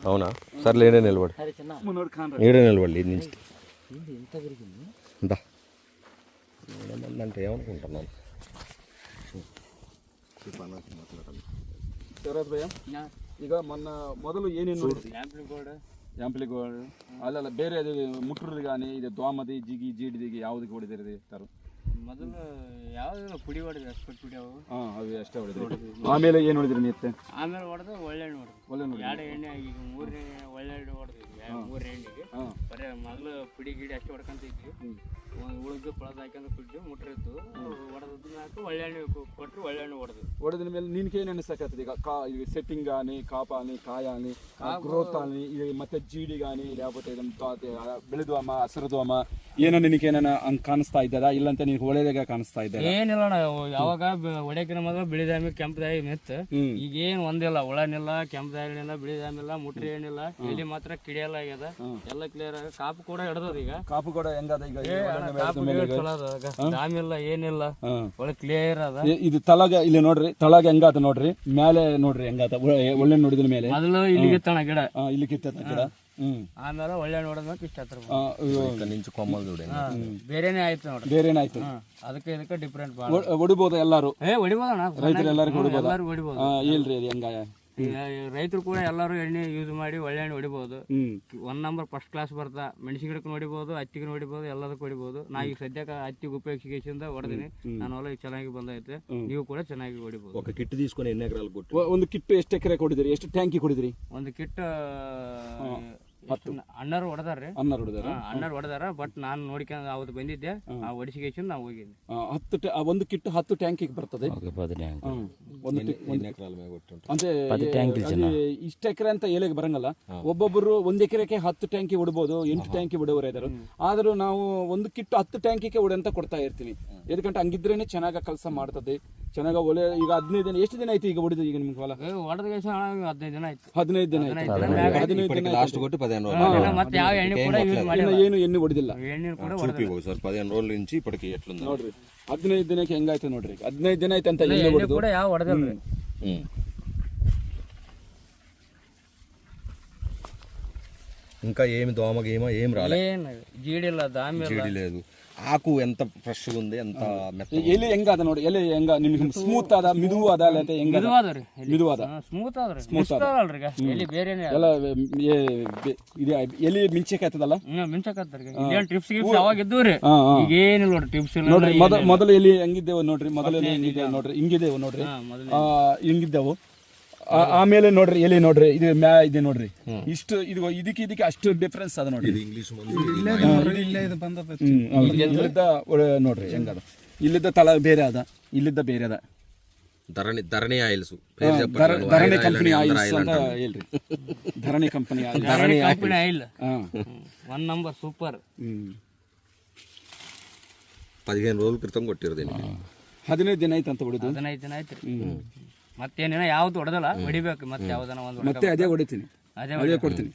అవునా సర్లే ఈడే నిలబడి ఈడే నిలబడి నుంచి అంటే ఏమనుకుంటున్నాను ಈಗ ಮೊದಲು ಏನೇನು ನೋಡಿದ್ರಿ? ಯಾಂಪ್ಲಿಗೋಡ್ ಅಲ್ಲೆಲ್ಲ ಬೇರೆ ಅದು ಮುಟ್ರದ್ದು కానీ ಇದು ದ್ವಾಮದಿ ಜಿಗಿ ಜೀಡಿದಿಗೆ ಯಾವುದಕ್ಕೆ ಹೊಡೆದಿರಿ ಸರ್? ಮೊದಲು ಯಾವ್ದು ಪುಡಿ ಹೊಡೆದ್ರಿ ಅಷ್ಟು ಪುಡಿ ಅವು ಅವು ಅಷ್ಟೇ ಹೊಡೆದ್ರಿ. ಆಮೇಲೆ ಏನು ಹೊಡೆದ್ರಿ ನಿತ್ತೆ? ಆಮೇಲೆ ಹೊಡೆದು ಒಳ್ಳೆಣ್ಣೆ ಹೊಡೆದು ಎರಡು ಎಣ್ಣೆ ಈಗ ಮೂರನೇ ಒಳ್ಳೆಣ್ಣೆ ಹೊಡೆದ್ವಿ. ಮೂರನೇ ಎಣ್ಣೆಗೆ ಬರೀ ಮೊದಲು ಪುಡಿ ಗಿಡಿ ಅಷ್ಟೇ ಹೊಡ್ಕೊಂತಿದ್ವಿ. ಒಂದು ಉಳಿದು ಪಳದ ಹಾಕೊಂಡು ಕುಡ್ದು ಮುಟ್ರಿತ್ತು ಹೊಡೆದದ್ದು ಹಾಕಿ ಒಳ್ಳೆಣ್ಣೆ ಕೊಟ್ಟರು ಒಳ್ಳೆಣ್ಣೆ ಹೊಡೆದ ಮೇಲೆ ನಿನ್ಗೆ ಏನು ಅನಿಸ್ತಕ್ಕಂಥದ್ದು? ಈಗ ಸೆಟ್ಟಿಂಗ್ కానీ కాప అని కాయ అని ಗ್ರೋತ್ అని ఇది ಮತ್ತೆ ಜೀಡಿ కానీ లేకపోతే ಬೆಳೆದುವಮ್ಮ ಹಸಿರುದುವಮ್ಮ ಏನೋ ನಿನಗೇನ ಹಂಗೆ ಕಾಣಿಸ್ತಾ ಇದ್ದದ ಇಲ್ಲಂತ ನಿನಗೆ ಒಳ್ಳೆದಾಗ ಕಾಣಿಸ್ತಾ ಇದ್ದ? ಏನಿಲ್ಲ ನಾವು ಯಾವಾಗ ಹೊಡೆಕಿನ ಮೊದಲು ಬಿಳಿದಾಮಿ ಕೆಂಪದಾಗಿ ಮೆತ್ತ ಈಗ ಏನು ಒಂದಿಲ್ಲ ಒಳನಿಲ್ಲ ಕೆಂಪದಾಗಿಲ್ಲ ಬಿಳಿದಾಮಿಲ್ಲ ಮುಟ್ರಿ ಏನಿಲ್ಲ ಎಲ್ಲಿ ಮಾತ್ರ ಕಿಡಿಯಲ್ಲ ಆಗ್ಯದ ಎಲ್ಲ ಕ್ಲಿಯರ್ ಆಗ ಕಾಪು ಕೂಡ ಹಿಡ್ದದ. ಈಗ ಕಾಪು ಕೂಡ ಹೆಂಗದ? ಈಗ ದಾಮಿಲ್ಲ ಏನಿಲ್ಲ ಒಳ್ಳೆ ಕ್ಲಿಯರ್ ಅದ. ಇದು ತಳಗ ಇಲ್ಲಿ ನೋಡ್ರಿ, ತಳಗ ಹೆಂಗಾತ ನೋಡ್ರಿ, ಮೇಲೆ ನೋಡ್ರಿ ಹೆಂಗಾತ ಒಳ್ಳೆ ನೋಡಿದ ಮೇಲೆ ಮೊದಲು ಇಲ್ಲಿಗೆ ತಣ ಗಿಡ ಇಲ್ಲಿ ಕಿತ್ತ ಗಿಡ ಆಮೇಲೆ ಒಳ್ಳೆ ನೋಡಿದ್ಮೇಲೆ ಇಷ್ಟ ಹತ್ರ ನಿಂಚು ಕೊಮ್ಮಲ್ ಬೇರೆನೇ ಆಯ್ತು ನೋಡ್ರಿ, ಬೇರೆನೇ ಆಯ್ತು. ಅದಕ್ಕೆ ಇದಕ್ಕೆ ಡಿಫ್ರೆಂಟ್ ಹೊಡಿಬೋದು ಎಲ್ಲಾರು? ಹೊಡಿಬೋದಣ್ಣ, ರೈತರು ಎಲ್ಲರಿಗೂ ಹೊಡಿಬೋದು. ಹೊಡಿಬೋದು. ಹೇಳ್ರಿ ಅದು ಹೆಂಗ? ರೈತರು ಕೂಡ ಎಲ್ಲರೂ ಎಣ್ಣೆ ಯೂಸ್ ಮಾಡಿ ಒಳ್ಳೆ ಎಣ್ಣೆ ಹೊಡಿಬಹುದು. 1 ನಂಬರ್ ಫಸ್ಟ್ ಕ್ಲಾಸ್ ಬರ್ತಾ ಮೆಣಸಿನ ಗಿಡಕ್ಕೆ ಹೊಡಿಬಹುದು, ಹತ್ತಿಗೆ ಹೊಡಿಬಹುದು, ಎಲ್ಲದಕ್ಕೂ ಹೊಡಿಬಹುದು. ನಾ ಈಗ ಸದ್ಯಕ್ಕೆ ಹತ್ತಿಗೆ ಉಪಯೋಗಿಸಿಂದ ಹೊಡೆದಿನಿ. ನಾನು ಹೊಲ ಚೆನ್ನಾಗಿ ಬಂದೈತೆ, ನೀವು ಕೂಡ ಚೆನ್ನಾಗಿ ಹೊಡಿಬಹುದು. ಕಿಟ್ తీసుకొని ಎಣ್ಣೆ ಎಕರೆ ಕೊಟ್ಟು ಒಂದು ಕಿಟ್ ಎಷ್ಟು ಎಕರೆ ಕೊಡಿದ್ರಿ? ಎಷ್ಟು ಟ್ಯಾಂಕಿ ಕೊಡಿದ್ರಿ? ಒಂದು ಕಿಟ್ ಅಣ್ಣರು ಹೊಡೆದಾರ್ರಿ, ಅಣ್ಣರು ಹೊಡೆದಾರ. ಬಟ್ ನಾನು ನೋಡ್ಕೊಂಡು ಅವತ್ತು ಬಂದಿದ್ದೆ, ಆ ಹೊಡಿಸಿಗೆ ನಾವು ಹೋಗಿದ್ದೆ. ಒಂದು ಕಿಟ್ 10 ಟ್ಯಾಂಕಿಗೆ ಬರ್ತದೆ. ಇಷ್ಟ ಎಕರೆ ಅಂತ ಎಲೆಗೆ ಬರಂಗಲ್ಲ. ಒಬ್ಬೊಬ್ಬರು 1 ಎಕರೆಗೆ 10 ಟ್ಯಾಂಕಿ ಹೊಡಬಹುದು, 8 ಟ್ಯಾಂಕಿ ಹೊಡೆಯವರು ಇದ್ದಾರೆ. ಆದ್ರೂ ನಾವು ಒಂದು ಕಿಟ್ 10 ಟ್ಯಾಂಕಿಗೆ ಹೊಡೆ ಅಂತ ಕೊಡ್ತಾ ಇರ್ತೀವಿ. ಎದಕ್ಕಂటే ಹಂಗಿದ್ರೇನೆ ಚೆನ್ನಾಗ ಕೆಲಸ ಮಾಡ್ತದೆ, ಚೆನ್ನಾಗ ಒಳ್ಳೆ. ಈಗ 15 ದಿನ, ಎಷ್ಟು ದಿನ ಆಯ್ತು ಈಗ ಹೊಡೆದು? ಈಗ ನಿಮ್ಗೆ ಹೊಲ ಹೊಡೆದ 15 ದಿನ ಆಯ್ತು. 15 ದಿನ ಆಯ್ತು. 15 ದಿನ ಲಾಸ್ಟ್ ಕೊಟ್ಟು 15 ಮತ್ತೆ ಯಾವ ಎಣ್ಣೆ ಕೂಡ ಯೂಸ್ ಮಾಡಿಲ್ಲ, ಏನು ಎಣ್ಣೆ ಹೊಡೆದಿಲ್ಲ. ಎಣ್ಣೆ ಕೂಡ ಹೊಡೆದಿಲ್ಲ ಸರ್. 15 రోజుల నుంచి ఇప్పటికి ఎట్లుంది ನೋಡ್ರಿ. 15 ದಿನಕ್ಕೆ ಹೆಂಗಾಯ್ತು ನೋಡ್ರಿ. 15 ದಿನ ಆಯ್ತು ಅಂತ ಎಣ್ಣೆ ಹೊಡೆದು ಕೂಡ ಯಾವ ಹೊಡೆದಿಲ್ಲ. ఇంకా ఏమి దోమ గీమ ఏం రాలే, జీడిಲ್ಲ, దామి జీడి లేదు. ఆకు ఎంత ఫ్రెష్ ఉంది, ఎంత మెత్త. ಎಲೆ ಹೆಂಗಾದ ನೋಡಿ, ಎಲೆ ಹೆಂಗ ನಿಮ್ಗೆ ಸ್ಮೂತ್ ಆದ, ಮಿದುವು ಅದ, ಅಲ್ಲದೆ ಹೆಂಗ ಮಿದುವಾದ? ಸ್ಮೂತ್ ಆದ್ರಿ, ಸ್ಮೂತ್ ಅಲ್ರಿ. ಎಲ್ಲಿ ಬೇರೆನೇ ಎಲ್ಲ ಇದು ಎಲೆ ಮಿಂಚಕಾಯ್ತದಲ್ಲ? ಮಿಂಚಕಾಯ್ತರಿ. ಇದೇನ್ ಟಿಪ್ಸ್ ಗಿಪ್ಸ್ ಅವಾಗ ಇದ್ದವ್ರಿ, ಈಗ ಏನಿಲ್ಲ ನೋಡ್ರಿ ಟಿಪ್ಸ್ ನೋಡ್ರಿ. ಮೊದಲು ಎಲೆ ಹೆಂಗಿದ್ದೇವು ನೋಡ್ರಿ, ಮೊದಲು ಎಲೆ ಹೆಂಗಿದೆ ನೋಡ್ರಿ, ಹಿಂಗಿದ್ದೇವು ನೋಡ್ರಿ, ಹಿಂಗಿದ್ದೆವು. ಆಮೇಲೆ ನೋಡ್ರಿ ಎಲೆ ನೋಡ್ರಿ, ಇದು ಇದೆ ನೋಡ್ರಿ, ಇಷ್ಟು ಇದು ಇದಕ್ಕೆ ಅಷ್ಟು ಡಿಫ್ರೆನ್ಸ್ ಅದ ನೋಡ್ರಿ. ಇಲ್ಲಿದ್ದ ನೋಡ್ರಿ ಹೆಂಗದ, ಇಲ್ಲಿದ್ದ ತಳ ಬೇರೆ ಅದ, ಇಲ್ಲಿದ್ದ ಬೇರೆ ಅದ. ಧರಣಿ ಆಯಿಲ್ಸ್, ಧರಣಿ ಕಂಪನಿ ಆಯಿಲ್ಸ್ ಅಂತ ಹೇಳ್ರಿ. ಧರಣಿ ಕಂಪನಿ ಆಯಿಲ್ 1 ನಂಬರ್ ಸೂಪರ್. 15 రోజుల క్రితం కొట్టిರೋದು. 15 ದಿನ ಆಯ್ತು ಅಂತ ಹೊಡೆದು. 15 ದಿನ ಆಯ್ತು. ಮತ್ತೇನೇನ ಯಾವ್ದು ಹೊಡೆದಲ್ಲ, ಹೊಡಿಬೇಕು ಮತ್ತೆ ಯಾವ್ದನ ಒಂದು. ಮತ್ತೆ ಅದೇ ಹೊಡಿತೀನಿ, ಅದೇ ಕೊಡ್ತೀನಿ.